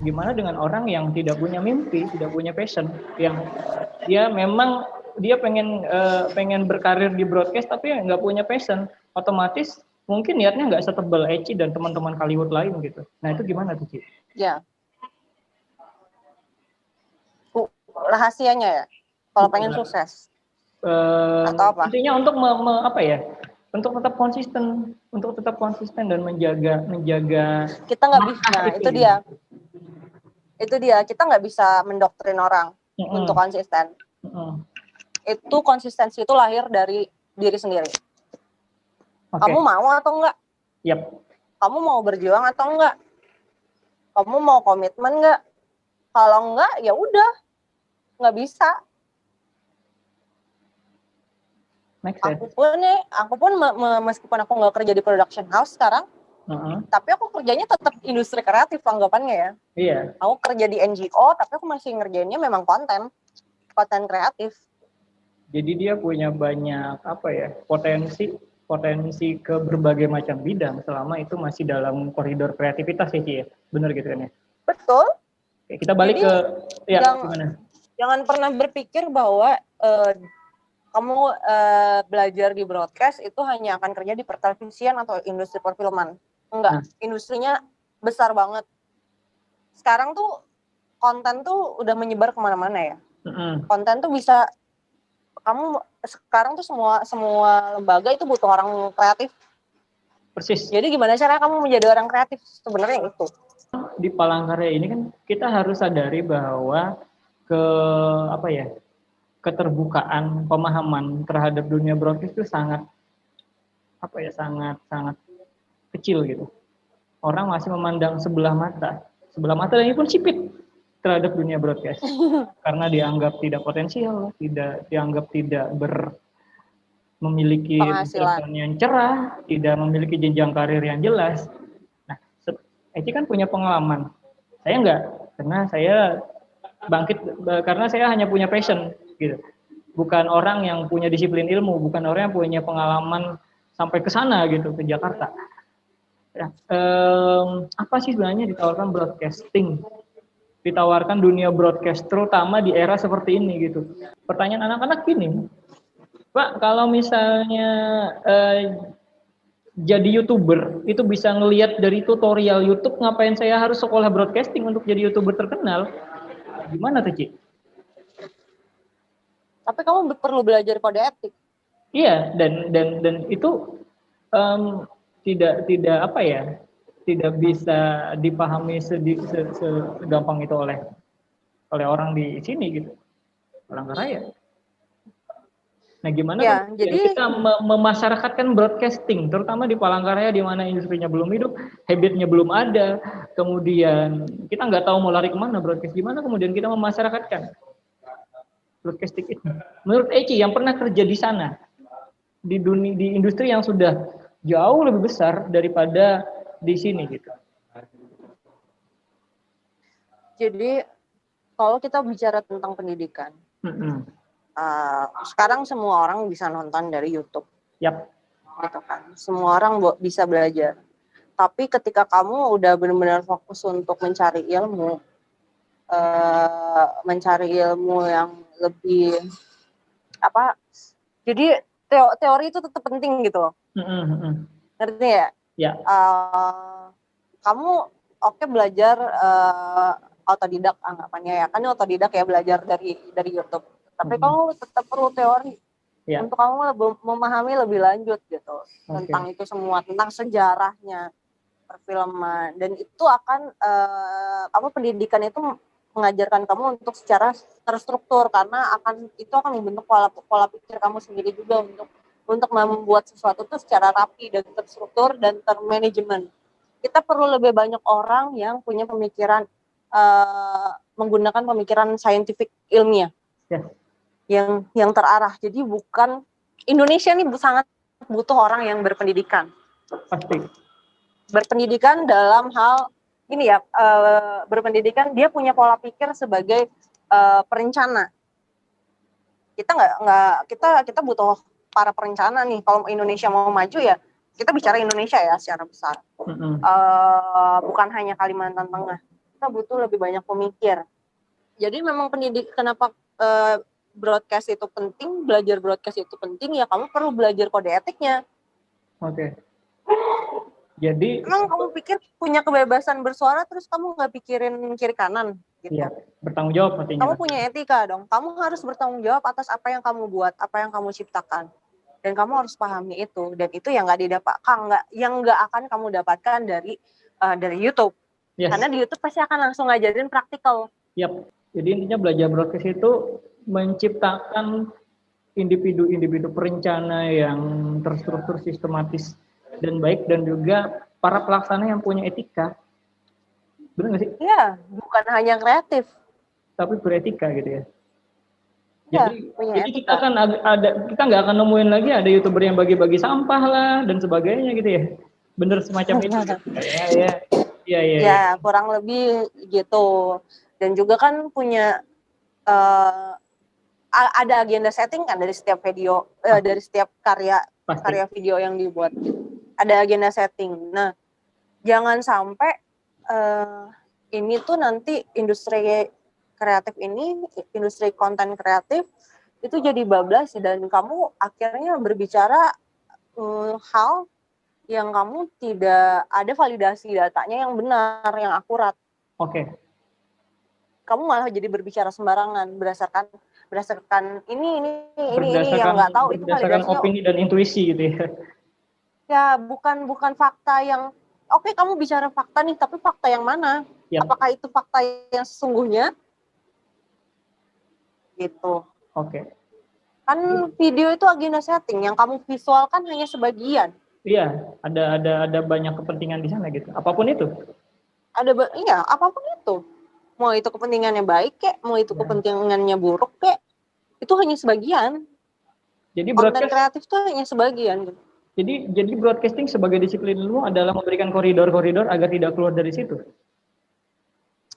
Gimana dengan orang yang tidak punya mimpi, tidak punya passion, yang dia memang dia pengen berkarir di broadcast tapi nggak punya passion, otomatis mungkin niatnya nggak setebal Eci dan teman-teman Hollywood lain gitu. Nah itu gimana tuh Ci? Ya, rahasianya ya, kalau pengen sukses atau apa? Intinya untuk apa ya? Untuk tetap konsisten dan menjaga Kita nggak bisa, nah itu dia kita nggak bisa mendoktrin orang untuk konsisten. Itu konsistensi itu lahir dari diri sendiri. Kamu mau atau enggak? Yep. Kamu mau berjuang atau enggak? Kamu mau komitmen enggak? Kalau enggak, ya udah, nggak bisa. Aku pun meskipun aku nggak kerja di production house sekarang, tapi aku kerjanya tetap industri kreatif anggapannya ya. Iya. Aku kerja di NGO, tapi aku masih ngerjainnya memang konten kreatif. Jadi dia punya banyak potensi ke berbagai macam bidang selama itu masih dalam koridor kreativitas ya Ci ya. Benar gitu kan ya? Betul. Oke, kita balik jadi, gimana? Jangan pernah berpikir bahwa kamu belajar di broadcast itu hanya akan kerja di pertelevisian atau industri perfilman. Enggak, industrinya besar banget. Sekarang tuh konten tuh udah menyebar kemana-mana ya. Konten tuh bisa sekarang tuh semua lembaga itu butuh orang kreatif. Persis. Jadi gimana cara kamu menjadi orang kreatif? Sebenarnya itu. Di Palangkaraya ini kan kita harus sadari bahwa keterbukaan pemahaman terhadap dunia broadcast itu sangat kecil gitu. Orang masih memandang sebelah mata dan ini pun sipit terhadap dunia broadcast karena dianggap tidak potensial, dianggap tidak memiliki penghasilan yang cerah, tidak memiliki jenjang karir yang jelas. Nah, Eci kan punya pengalaman. Saya enggak, karena saya bangkit karena saya hanya punya passion gitu. Bukan orang yang punya disiplin ilmu, bukan orang yang punya pengalaman sampai ke sana gitu, ke Jakarta. Ya, apa sih sebenarnya ditawarkan broadcasting? Ditawarkan dunia broadcast terutama di era seperti ini gitu. Pertanyaan anak-anak gini, Pak, kalau misalnya jadi YouTuber itu bisa ngelihat dari tutorial YouTube, ngapain saya harus sekolah broadcasting untuk jadi YouTuber terkenal? Gimana tuh, Ci? Tapi kamu perlu belajar kode etik. Iya, dan itu tidak bisa dipahami segampang itu oleh orang di sini gitu, Palangkaraya. Nah, gimana jadi kita memasyarakatkan broadcasting, terutama di Palangkaraya di mana industrinya belum hidup, habitnya belum ada, kemudian kita nggak tahu mau lari kemana broadcast, gimana kemudian kita memasyarakatkan broadcasting itu. Menurut Eci yang pernah kerja di sana, di industri yang sudah jauh lebih besar daripada di sini gitu. Jadi kalau kita bicara tentang pendidikan, sekarang semua orang bisa nonton dari YouTube. Yap. Gitu kan. Semua orang bisa belajar. Tapi ketika kamu udah benar-benar fokus untuk mencari ilmu yang lebih jadi teori itu tetap penting gitu. Ngerti ya? Ya. Kamu belajar otodidak anggapannya ya, kan otodidak ya, belajar dari YouTube. Tapi kamu tetap perlu teori untuk kamu memahami lebih lanjut gitu tentang itu semua, tentang sejarahnya perfilman, dan itu akan pendidikan itu mengajarkan kamu untuk secara terstruktur, karena itu akan membentuk pola pikir kamu sendiri juga untuk membuat sesuatu itu secara rapi dan terstruktur dan termanajemen. Kita perlu lebih banyak orang yang punya pemikiran menggunakan pemikiran saintifik ilmiah yang terarah. Jadi bukan Indonesia nih sangat butuh orang yang berpendidikan. Pasti. Berpendidikan dalam hal ini ya, berpendidikan dia punya pola pikir sebagai perencana. Kita butuh para perencana nih. Kalau Indonesia mau maju ya, kita bicara Indonesia ya secara besar. Bukan hanya Kalimantan Tengah, kita butuh lebih banyak pemikir. Jadi memang kenapa broadcast itu penting, belajar broadcast itu penting, ya kamu perlu belajar kode etiknya. Oke. Jadi emang kamu pikir punya kebebasan bersuara terus kamu nggak pikirin kiri kanan gitu? Iya, bertanggung jawab artinya. Kamu punya etika dong. Kamu harus bertanggung jawab atas apa yang kamu buat, apa yang kamu ciptakan. Dan kamu harus pahami itu. Dan itu yang nggak akan kamu dapatkan dari YouTube. Yes. Karena di YouTube pasti akan langsung ngajarin praktikal. Yap. Jadi intinya belajar broadcast itu menciptakan individu-individu perencana yang terstruktur, sistematis dan baik, dan juga para pelaksana yang punya etika. Benar nggak sih? Iya, bukan hanya kreatif, tapi beretika gitu ya. Ya, jadi kita kan kita nggak akan nemuin lagi ada YouTuber yang bagi-bagi sampah lah dan sebagainya gitu ya. Bener semacam itu. Ya, kurang lebih gitu. Dan juga kan punya ada agenda setting kan dari setiap video, dari setiap karya video yang dibuat. Ada agenda setting. Nah, jangan sampai ini tuh nanti industri kreatif ini, industri konten kreatif itu jadi bablas dan kamu akhirnya berbicara hal yang kamu tidak ada validasi datanya yang benar, yang akurat. Oke. Kamu malah jadi berbicara sembarangan berdasarkan ini yang nggak tahu itu validasinya. Opini dan intuisi gitu ya. Ya, bukan fakta yang oke, kamu bicara fakta nih, tapi fakta yang mana? Yep. Apakah itu fakta yang sesungguhnya? Gitu. Oke. Kan video itu agenda setting, yang kamu visualkan hanya sebagian. Iya, ada banyak kepentingan di sana gitu. Apapun itu. Iya, apapun itu. Mau itu kepentingannya baik kek, mau itu kepentingannya buruk kek, itu hanya sebagian. Jadi konten kreatif itu hanya sebagian gitu. Jadi broadcasting sebagai disiplin ilmu adalah memberikan koridor-koridor agar tidak keluar dari situ.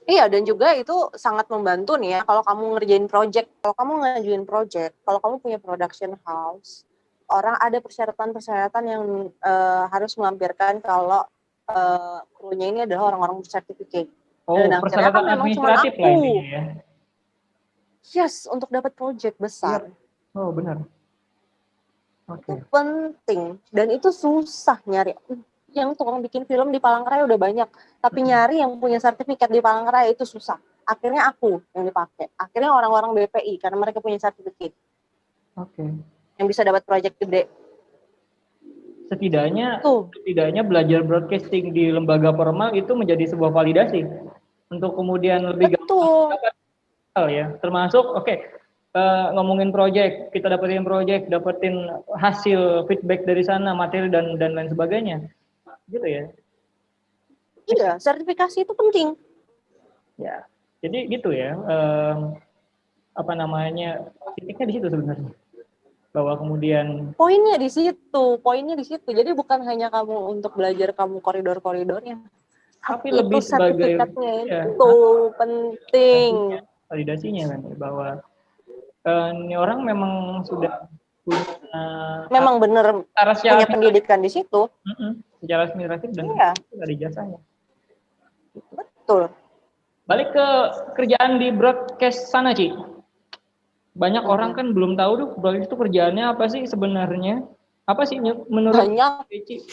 Iya, dan juga itu sangat membantu nih ya kalau kamu ngerjain project, kalau kamu ngajuin project, kalau kamu punya production house, orang ada persyaratan-persyaratan yang harus melampirkan kalau krunya ini adalah orang-orang bersertifikat. Oh, dan persyaratan kan administratif lah intinya ya. Yes, untuk dapat project besar. Yep. Oh, benar. Okay. Itu penting dan itu susah nyari. Yang tukang bikin film di Palangkaraya udah banyak, tapi nyari yang punya sertifikat di Palangkaraya itu susah. Akhirnya aku yang dipakai. Akhirnya orang-orang BPI karena mereka punya sertifikat. Oke. Yang bisa dapat proyek gede. Setidaknya belajar broadcasting di lembaga formal itu menjadi sebuah validasi untuk kemudian lebih gampang dapat ya. Termasuk ngomongin project, kita dapetin hasil feedback dari sana, materi dan lain sebagainya. Gitu ya. Iya, sertifikasi itu penting. Ya. Jadi gitu ya. Titiknya di situ sebenarnya. Bahwa kemudian poinnya di situ. Jadi bukan hanya kamu untuk belajar kamu koridor-koridornya. Tapi lebih sebagai itu penting. Validasinya kan bahwa ini orang memang sudah punya memang benar punya pendidikan di situ. Secara administratif dan ada jasanya. Betul. Balik ke kerjaan di broadcast sana, Ci. Banyak orang kan belum tahu tuh broadcast itu kerjaannya apa sih sebenarnya? Apa sih menurut Ci?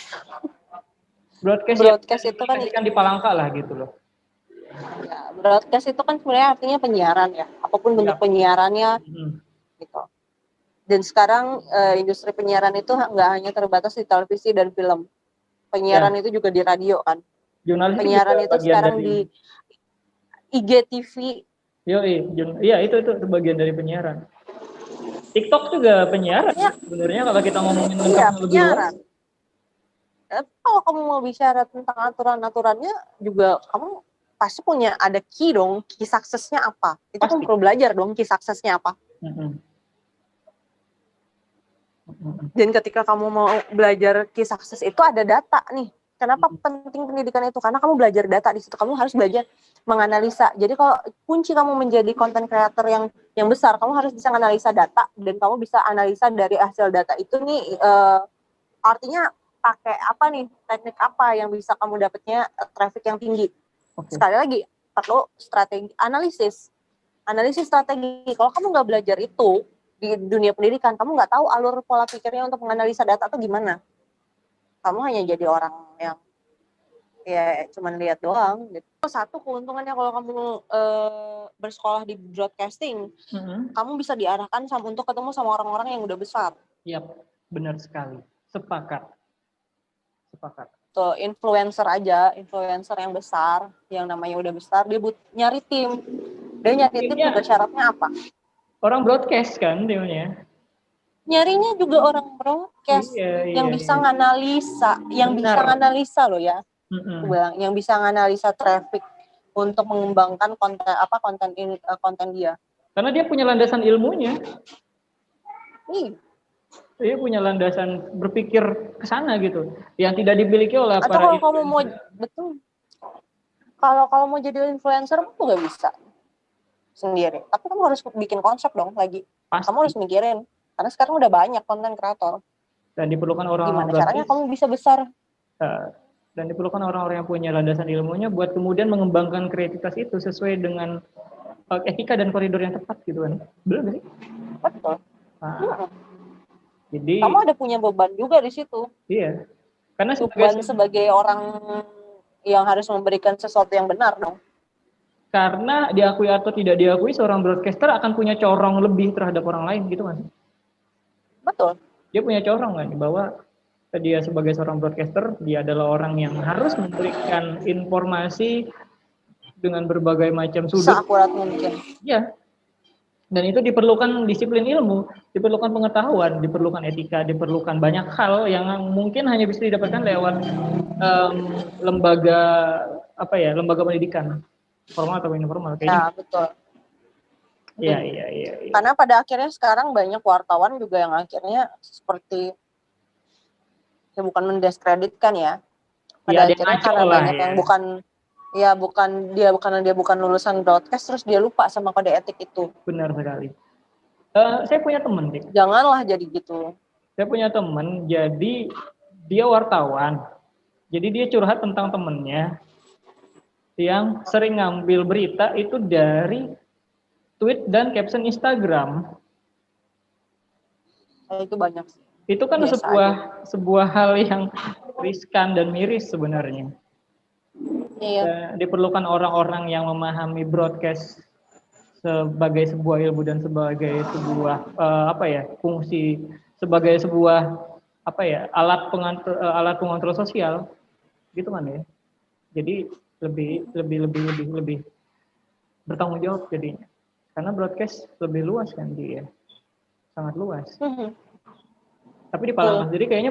Broadcast itu kan di Palangka lah gitu loh. Ya, broadcast itu kan sebenarnya artinya penyiaran ya, apapun bentuk penyiarannya gitu. Dan sekarang industri penyiaran itu nggak hanya terbatas di televisi dan film, penyiaran itu juga di radio kan. Penyiaran itu sekarang di IGTV. Iya itu bagian dari penyiaran. TikTok juga penyiaran sebenarnya kalau kita ngomongin lengkap lebih luas. Kalau kamu mau bicara tentang aturan-aturannya juga kamu pasti punya ada key dong, key suksesnya apa. Itu kamu perlu belajar dong key suksesnya apa. Dan ketika kamu mau belajar key sukses itu ada data nih. Kenapa penting pendidikan itu? Karena kamu belajar data di situ. Kamu harus belajar menganalisa. Jadi kalau kunci kamu menjadi content creator yang besar, kamu harus bisa menganalisa data dan kamu bisa analisa dari hasil data itu nih artinya pakai apa nih, teknik apa yang bisa kamu dapatnya traffic yang tinggi. Sekali lagi, perlu strategi analisis strategi. Kalau kamu nggak belajar itu di dunia pendidikan, kamu nggak tahu alur pola pikirnya untuk menganalisa data itu gimana. Kamu hanya jadi orang yang ya cuman lihat doang gitu. Satu keuntungannya kalau kamu bersekolah di broadcasting, kamu bisa diarahkan untuk ketemu sama orang-orang yang udah besar. Yap, benar sekali. Sepakat. Tuh, influencer yang besar, yang namanya udah besar, dia nyari tim. Dia nyari tim juga syaratnya apa? Orang broadcast kan timnya. Nyarinya juga orang broadcast yang bisa nganalisa loh ya. Aku bilang yang bisa nganalisa traffic untuk mengembangkan konten dia. Karena dia punya landasan ilmunya. Dia punya landasan berpikir ke sana gitu, yang tidak dimiliki oleh para influencer. Atau kalau kamu mau betul. Kalau kamu mau jadi influencer tuh gak bisa sendiri. Tapi kamu harus bikin konsep dong lagi. Pasti. Kamu harus mikirin. Karena sekarang udah banyak konten kreator. Dan diperlukan orang-orang gimana caranya kamu bisa besar. Dan diperlukan orang-orang yang punya landasan ilmunya buat kemudian mengembangkan kreativitas itu sesuai dengan etika dan koridor yang tepat gitu kan. Benar gak sih? Betul. Jadi kamu ada punya beban juga di situ. Iya. Karena beban sebagai orang yang harus memberikan sesuatu yang benar dong. Karena diakui atau tidak diakui, seorang broadcaster akan punya corong lebih terhadap orang lain gitu kan? Betul. Dia punya corong kan, bahwa dia sebagai seorang broadcaster, dia adalah orang yang harus memberikan informasi dengan berbagai macam sudut. Seakurat mungkin. Iya. Dan itu diperlukan disiplin ilmu, diperlukan pengetahuan, diperlukan etika, diperlukan banyak hal yang mungkin hanya bisa didapatkan lewat lembaga pendidikan. Formal atau informal kayaknya. Ya, betul. Iya. Karena pada akhirnya sekarang banyak wartawan juga yang akhirnya seperti bukan mendiskreditkan ya. Pada akhirnya karena banyak yang karena dia bukan lulusan broadcast terus dia lupa sama kode etik itu. Benar sekali. Saya punya teman, Dik. Janganlah jadi gitu. Saya punya teman, jadi dia wartawan. Jadi dia curhat tentang temennya yang sering ngambil berita itu dari tweet dan caption Instagram. Itu banyak sih. Itu kan sebuah hal yang riskan dan miris sebenarnya. Iya. Diperlukan orang-orang yang memahami broadcast sebagai sebuah ilmu dan sebagai sebuah fungsi, sebagai sebuah alat pengontrol sosial, gitu kan ya. Jadi lebih bertanggung jawab jadinya, karena broadcast lebih luas kan dia, sangat luas. Tapi di Palangka sendiri kayaknya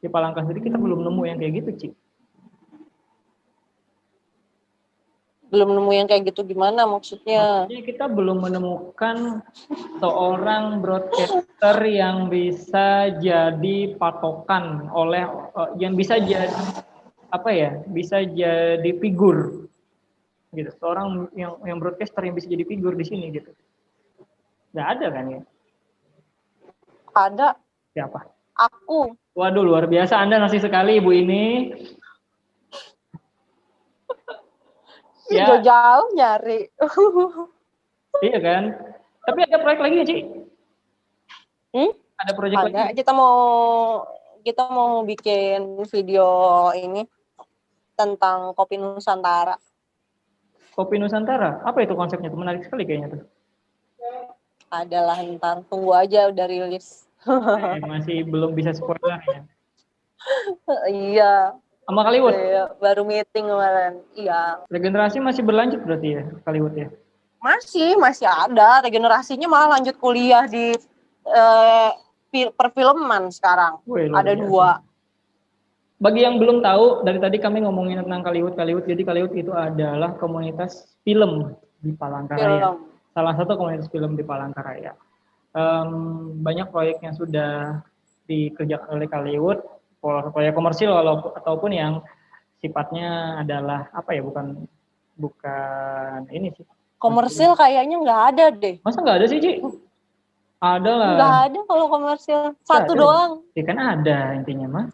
kita belum nemu yang kayak gitu, Ci. Belum nemu yang kayak gitu gimana maksudnya? Kita belum menemukan seorang broadcaster yang bisa jadi patokan yang bisa jadi bisa jadi figur gitu, seorang yang broadcaster yang bisa jadi figur di sini gitu. Nggak ada kan ya? Ada. Siapa? Aku. Waduh, luar biasa Anda nasi sekali Ibu ini. Ya. Jauh nyari. Iya kan? Tapi ada proyek lagi ya, Ci? Ada proyek lagi? Kita mau bikin video ini tentang kopi Nusantara. Kopi Nusantara? Apa itu konsepnya? Itu menarik sekali kayaknya tuh. Adalah ntar tunggu aja udah rilis. Masih belum bisa spoiler ya. Iya. Sama Kaliwut? Baru meeting kemarin. Iya. Regenerasi masih berlanjut berarti ya, Kaliwut ya? Masih ada. Regenerasinya malah lanjut kuliah di perfilman sekarang. Ada 2. Bagi yang belum tahu, dari tadi kami ngomongin tentang Kaliwut. Jadi Kaliwut itu adalah komunitas film di Palangkaraya. Salah satu komunitas film di Palangkaraya. Banyak proyek yang sudah dikerjakan oleh Kaliwut, proyek komersil ataupun yang sifatnya adalah bukan ini sih. Komersil kayaknya nggak ada deh. Masa nggak ada sih, Ci? Ada lah. Nggak ada kalau komersil. Satu doang. Ya kan ada intinya mah.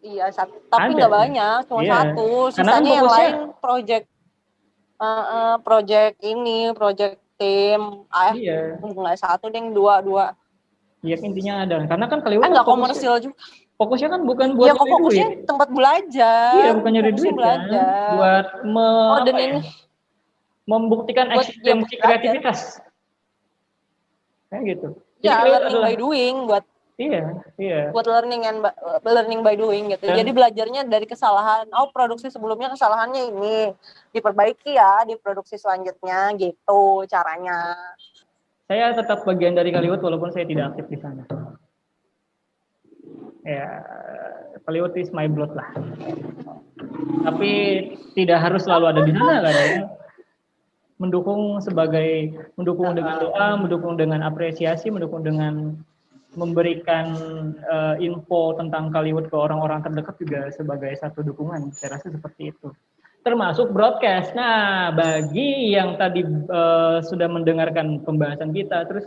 Iya, satu. Tapi nggak banyak, cuma satu. Sisanya yang lain project. project tim. Iya. Nggak satu deh, dua. Iya, intinya ada. Karena kan Kaliwat kan Nggak komersil juga. fokusnya kan bukan buat Iya, kok nyari duit. fokusnya tempat belajar. Iya, bukan nyari Fokusnya duit kan. belajar. Buat dan ini membuktikan buat eksistensi belajar. kreativitas. Kayak gitu. Jadi Ya, Kaliwat learning by doing buat Iya. buat learning by doing gitu. Jadi belajarnya dari kesalahan. Oh, produksi sebelumnya kesalahannya ini, diperbaiki ya di produksi selanjutnya gitu caranya. Saya tetap bagian dari Kaliwat walaupun saya tidak aktif di sana. Ya, Kaliwat is my blood lah. Tapi tidak harus selalu ada di sana kan ya. Mendukung dengan doa, mendukung dengan apresiasi, mendukung dengan memberikan info tentang Kaliwat ke orang-orang terdekat juga sebagai satu dukungan. Saya rasa seperti itu. Termasuk broadcast. Nah, bagi yang tadi sudah mendengarkan pembahasan kita, terus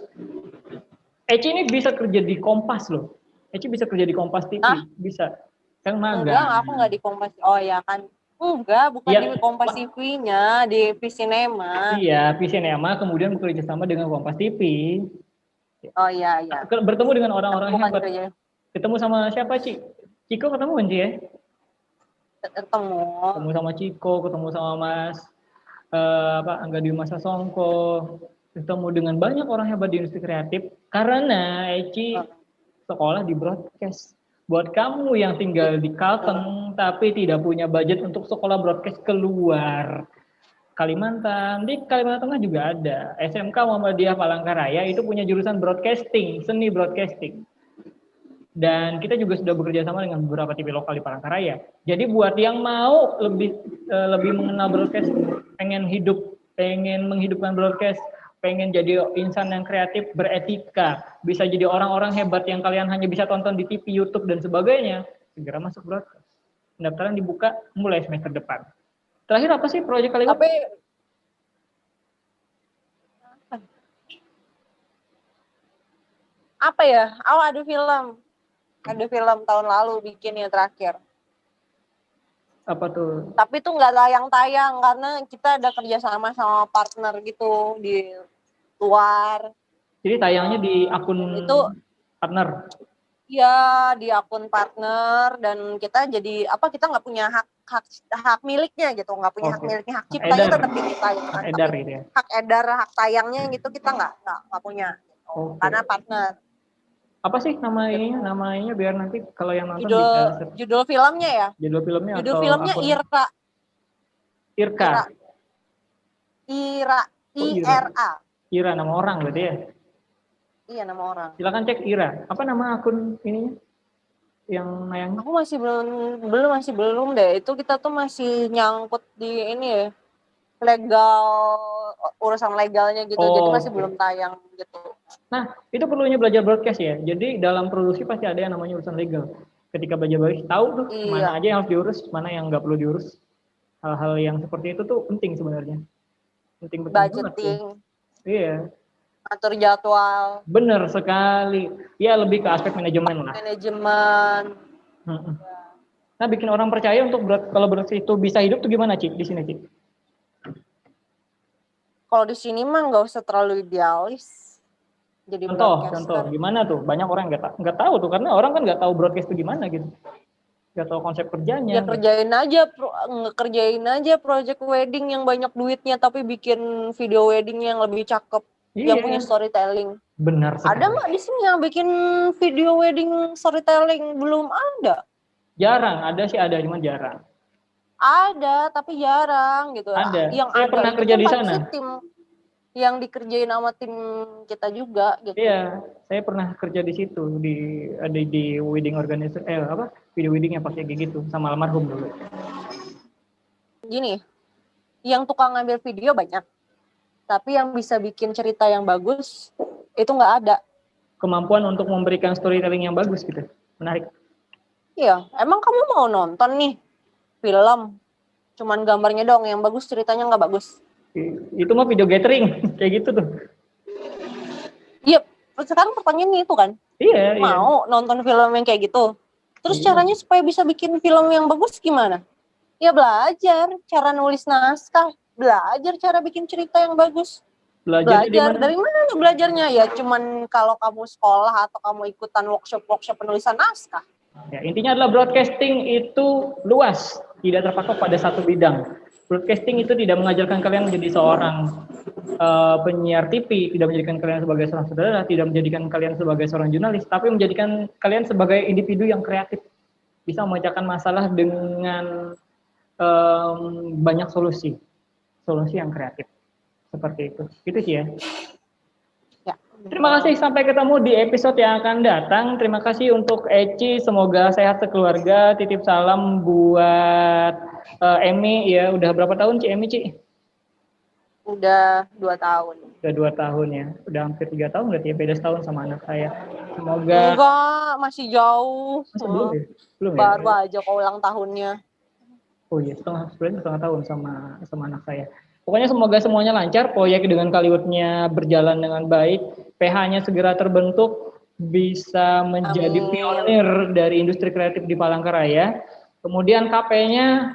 Eci ini bisa kerja di Kompas loh. Eci bisa kerja di Kompas TV, bisa. Kan magang. Enggak, aku nggak di Kompas. Oh ya kan. Enggak, bukan di Kompas TV-nya, di Visinema. Iya, Visinema kemudian bekerja sama dengan Kompas TV. Oh iya. Bertemu dengan orang-orang hebat. Ketemu sama siapa, Ci? Ciko ketemu kan, Ci ya? Ketemu sama Ciko, ketemu sama Mas Angga Dwi Sasongko, ketemu dengan banyak orang hebat di industri kreatif karena Eci sekolah di broadcast. Buat kamu yang tinggal di Kalteng tapi tidak punya budget untuk sekolah broadcast keluar Kalimantan, di Kalimantan Tengah juga ada SMK Muhammadiyah Palangkaraya itu punya jurusan broadcasting, seni broadcasting. Dan kita juga sudah bekerja sama dengan beberapa TV lokal di Palangkaraya. Jadi buat yang mau lebih mengenal broadcast, pengen menghidupkan broadcast, pengen jadi insan yang kreatif, beretika, bisa jadi orang-orang hebat yang kalian hanya bisa tonton di TV, YouTube dan sebagainya, segera masuk broadcast. Pendaftaran dibuka mulai semester depan. Terakhir apa sih proyek Kaliwat? Apa ya? Ada film tahun lalu bikin yang terakhir. Apa tuh? Tapi itu nggak tayang karena kita ada kerjasama sama partner gitu di luar. Jadi tayangnya di akun itu partner? Iya, di akun partner dan kita jadi kita nggak punya hak miliknya gitu, nggak punya hak miliknya, hak ciptanya tetap di kita gitu kan. Edar gitu ya. Hak edar, hak tayangnya gitu kita nggak punya gitu, karena partner. Apa sih namanya biar nanti kalau yang nonton bisa judul filmnya ya? Judul filmnya Irka. Ira nama orang berarti ya? Iya, nama orang. Silakan cek Ira. Apa nama akun ininya? Yang nayang? Aku masih belum deh. Itu kita tuh masih nyangkut di ini ya. Urusan legalnya gitu. Jadi masih belum tayang gitu. Nah, itu perlunya belajar broadcast ya. Jadi dalam produksi pasti ada yang namanya urusan legal. Ketika belajar tahu tuh mana aja yang harus diurus, mana yang nggak perlu diurus. Hal-hal yang seperti itu tuh penting sebenarnya. Penting budgeting. Iya. Atur jadwal. Bener sekali. Ya lebih ke aspek manajemen lah. Nah, bikin orang percaya untuk kalau broadcast itu bisa hidup tuh gimana, Ci? Di sini, Ci? Kalau di sini mah nggak usah terlalu idealis. Jadi contoh gimana tuh? Banyak orang nggak tahu tuh karena orang kan nggak tahu broadcast itu gimana gitu. Nggak tahu konsep kerjanya. Ya kerjain aja project wedding yang banyak duitnya tapi bikin video wedding yang lebih cakep, yang punya storytelling. Benar sekali. Ada nggak di sini yang bikin video wedding storytelling? Belum ada. Jarang, ada cuman jarang. Ada tapi jarang gitu. Ada. Yang saya pernah kerja di sana. Tim yang dikerjain sama tim kita juga gitu. Iya, saya pernah kerja di situ di wedding organizer video wedding yang pakai kayak gitu sama almarhum dulu. Gini, yang tukang ngambil video banyak, tapi yang bisa bikin cerita yang bagus itu nggak ada. Kemampuan untuk memberikan storytelling yang bagus gitu, menarik. Iya, emang kamu mau nonton nih film, cuman gambarnya dong yang bagus, ceritanya nggak bagus. Itu mah video gathering kayak gitu tuh. Iya, sekarang pertanyaannya itu kan. Iya. Mau nonton film yang kayak gitu. Terus caranya supaya bisa bikin film yang bagus gimana? Ya belajar cara nulis naskah, belajar cara bikin cerita yang bagus. Belajar dari mana lu belajarnya? Ya cuman kalau kamu sekolah atau kamu ikutan workshop penulisan naskah. Ya, intinya adalah broadcasting itu luas, tidak terpaku pada satu bidang. Broadcasting itu tidak mengajarkan kalian menjadi seorang penyiar TV, tidak menjadikan kalian sebagai seorang sutradara, tidak menjadikan kalian sebagai seorang jurnalis, tapi menjadikan kalian sebagai individu yang kreatif, bisa memecahkan masalah dengan banyak solusi yang kreatif. Seperti itu sih ya. Ya. Terima kasih, sampai ketemu di episode yang akan datang. Terima kasih untuk Eci, semoga sehat sekeluarga. Titip salam buat Emi ya. Udah berapa tahun Ci Emi, Ci? Udah 2 tahun. Udah 2 tahun ya. Udah hampir 3 tahun berarti ya, beda setahun sama anak saya. Semoga enggak, masih jauh. Belum ya? Belum baru ya? aja kok ulang tahunnya. Oh iya, setengah tahun sama anak saya. Pokoknya semoga semuanya lancar, proyek dengan Kaliwoodnya berjalan dengan baik, PH-nya segera terbentuk, bisa menjadi pionir dari industri kreatif di Palangkaraya. Kemudian KP-nya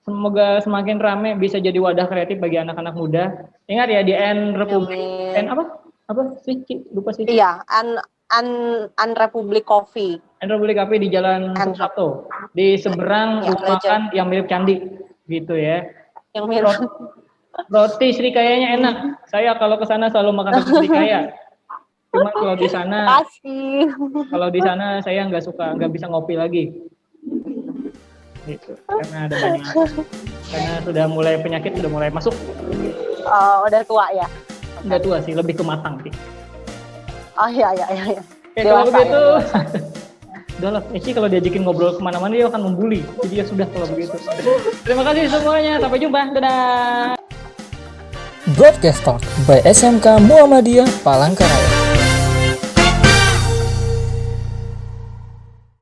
semoga semakin ramai, bisa jadi wadah kreatif bagi anak-anak muda. Ingat ya, di N Republik, N apa sih? Lupa sih. Iya, An Republic Coffee. N Republik Coffee di Jalan Suprapto, di seberang rumah makan yang mirip candi, gitu ya. Yang mirip. Roti Srikayanya enak. Saya kalau ke sana selalu makan roti Srikaya. Cuma kalau di sana, saya nggak bisa ngopi lagi. Gitu. Karena ada banyak. Karena sudah mulai penyakit sudah mulai masuk. Udah tua ya? Nggak tua sih, lebih ke matang sih. Oh iya. Kalau begitu, udah lah, kalau diajakin ngobrol kemana-mana dia akan membuli. Jadi ya sudah kalau begitu. Terima kasih semuanya, sampai jumpa, dadah. Broadcast Talk by SMK Muhammadiyah Palangkaraya.